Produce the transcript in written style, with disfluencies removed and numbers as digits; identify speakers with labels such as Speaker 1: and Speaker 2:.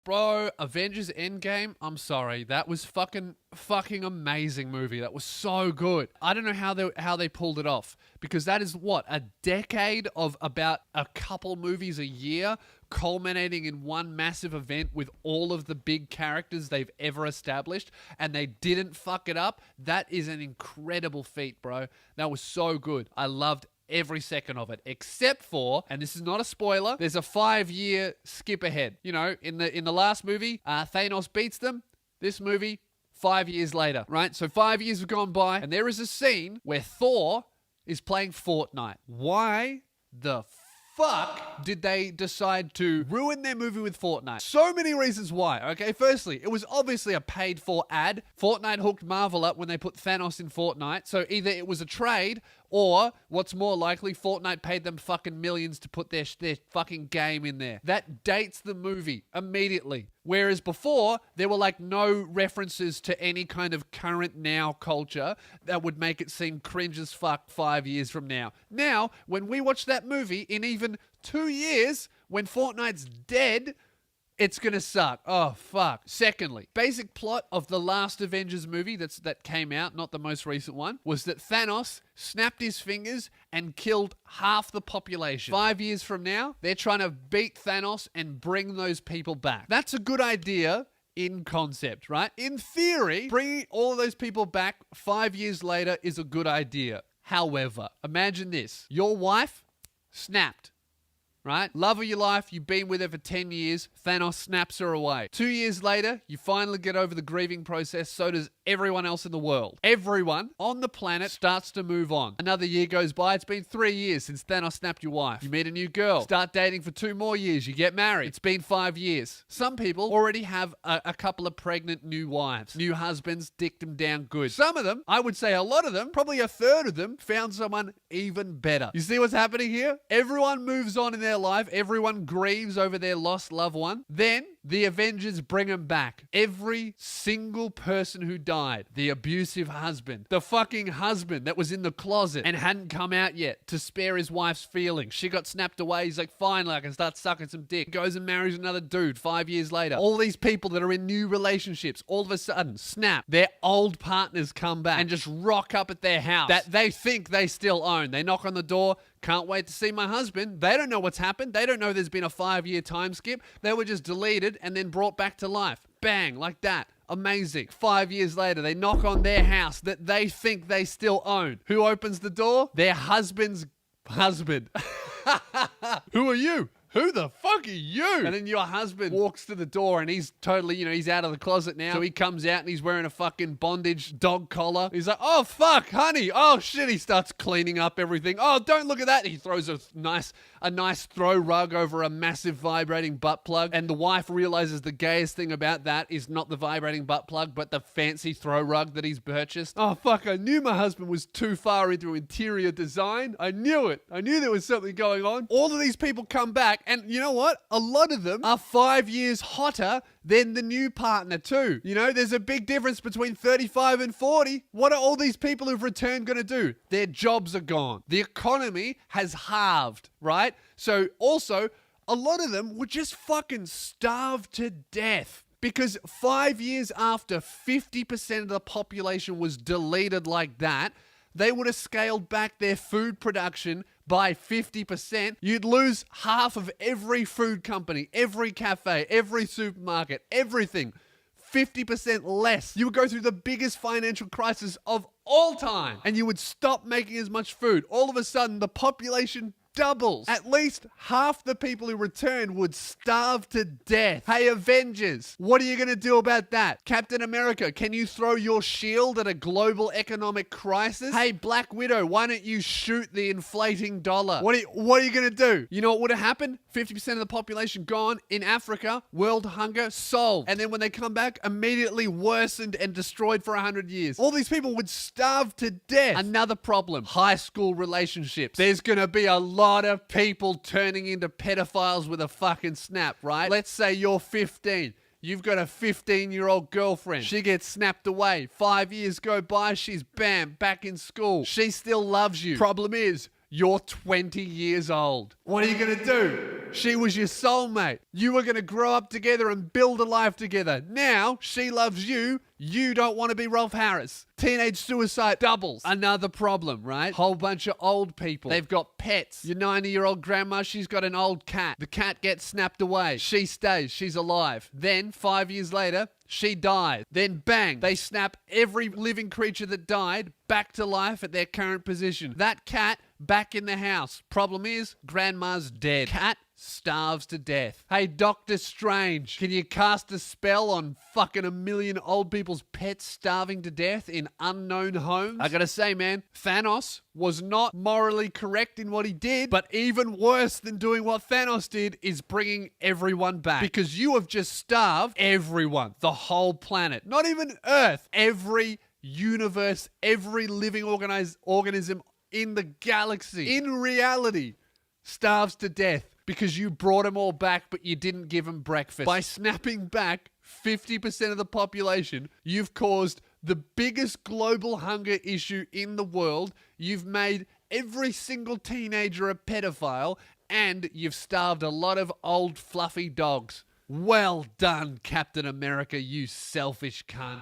Speaker 1: Bro, Avengers Endgame, I'm sorry. That was fucking amazing movie. That was so good. I don't know how they pulled it off, because that is what, a decade of about a couple movies a year culminating in one massive event with all of the big characters they've ever established, and they didn't fuck it up. That is an incredible feat, bro. That was so good. I loved every second of it, except for, and this is not a spoiler, there's a 5-year skip ahead. You know, in the last movie, Thanos beats them. This movie, 5 years later, right? So 5 years have gone by, and there is a scene where Thor is playing Fortnite. Why the fuck did they decide to ruin their movie with Fortnite? So many reasons why, okay? Firstly, it was obviously a paid-for ad. Fortnite hooked Marvel up when they put Thanos in Fortnite, so either it was a trade, or, what's more likely, Fortnite paid them fucking millions to put their fucking game in there. That dates the movie immediately. Whereas before, there were like no references to any kind of current now culture that would make it seem cringe as fuck 5 years from now. Now, when we watch that movie in even 2 years, when Fortnite's dead, it's gonna suck. Oh, fuck. Secondly, basic plot of the last Avengers movie that came out, not the most recent one, was that Thanos snapped his fingers and killed half the population. 5 years from now, they're trying to beat Thanos and bring those people back. That's a good idea in concept, right? In theory, bringing all of those people back 5 years later is a good idea. However, imagine this. Your wife snapped. Right? Love of your life, you've been with her for 10 years, Thanos snaps her away. 2 years later, you finally get over the grieving process, so does everyone else in the world. Everyone on the planet starts to move on. Another year goes by, it's been 3 years since Thanos snapped your wife. You meet a new girl, start dating for 2 more years, you get married. It's been 5 years. Some people already have a couple of pregnant new wives. New husbands dicked them down good. Some of them, I would say a lot of them, probably a third of them, found someone even better. You see what's happening here? Everyone moves on in their life. Everyone grieves over their lost loved one. Then the Avengers bring them back. Every single person who died. The abusive husband. The fucking husband that was in the closet and hadn't come out yet to spare his wife's feelings. She got snapped away. He's like, finally, I can start sucking some dick. Goes and marries another dude 5 years later. All these people that are in new relationships, all of a sudden, snap. Their old partners come back and just rock up at their house that they think they still own. They knock on the door. Can't wait to see my husband. They don't know what's happened. They don't know there's been a 5-year time skip. They were just deleted and then brought back to life. Bang, like that. Amazing. 5 years later, they knock on their house that they think they still own. Who opens the door? Their husband's husband. Who are you? Who the fuck are you? And then your husband walks to the door and he's totally, he's out of the closet now. So he comes out and he's wearing a fucking bondage dog collar. He's like, oh, fuck, honey. Oh, shit. He starts cleaning up everything. Oh, don't look at that. He throws a nice throw rug over a massive vibrating butt plug. And the wife realizes the gayest thing about that is not the vibrating butt plug, but the fancy throw rug that he's purchased. Oh, fuck. I knew my husband was too far into interior design. I knew it. I knew there was something going on. All of these people come back. And you know what? A lot of them are 5 years hotter than the new partner too. There's a big difference between 35 and 40. What are all these people who've returned going to do? Their jobs are gone. The economy has halved, right? So also, a lot of them would just fucking starve to death. Because 5 years after 50% of the population was deleted like that, they would have scaled back their food production by 50%. You'd lose half of every food company, every cafe, every supermarket, everything. 50% less. You would go through the biggest financial crisis of all time. And you would stop making as much food. All of a sudden, the population doubles. At least half the people who return would starve to death. Hey, Avengers, what are you going to do about that? Captain America, can you throw your shield at a global economic crisis? Hey, Black Widow, why don't you shoot the inflating dollar? What are you going to do? You know what would have happened? 50% of the population gone. In Africa, world hunger solved. And then when they come back, immediately worsened and destroyed for 100 years. All these people would starve to death. Another problem, high school relationships. There's going to be a lot of people turning into pedophiles with a fucking snap, right? Let's say you're 15. You've got a 15-year-old girlfriend. She gets snapped away. 5 years go by. She's bam, back in school. She still loves you. Problem is, you're 20 years old. What are you going to do? She was your soulmate. You were going to grow up together and build a life together. Now she loves you. You don't want to be Rolf Harris. Teenage suicide doubles. Another problem, right? Whole bunch of old people. They've got pets. Your 90-year-old grandma, she's got an old cat. The cat gets snapped away. She stays. She's alive. Then, 5 years later, she dies. Then bang, they snap every living creature that died back to life at their current position. That cat back in the house. Problem is, grandma's dead. Cat starves to death. Hey, Doctor Strange, can you cast a spell on fucking a million old people's pets starving to death in unknown homes? I gotta say, man, Thanos was not morally correct in what he did, but even worse than doing what Thanos did is bringing everyone back. Because you have just starved everyone, the whole planet, not even Earth, every universe, every living organism in the galaxy, in reality, starves to death because you brought them all back, but you didn't give them breakfast. By snapping back 50% of the population, you've caused the biggest global hunger issue in the world. You've made every single teenager a pedophile, and you've starved a lot of old fluffy dogs. Well done, Captain America, you selfish cunt.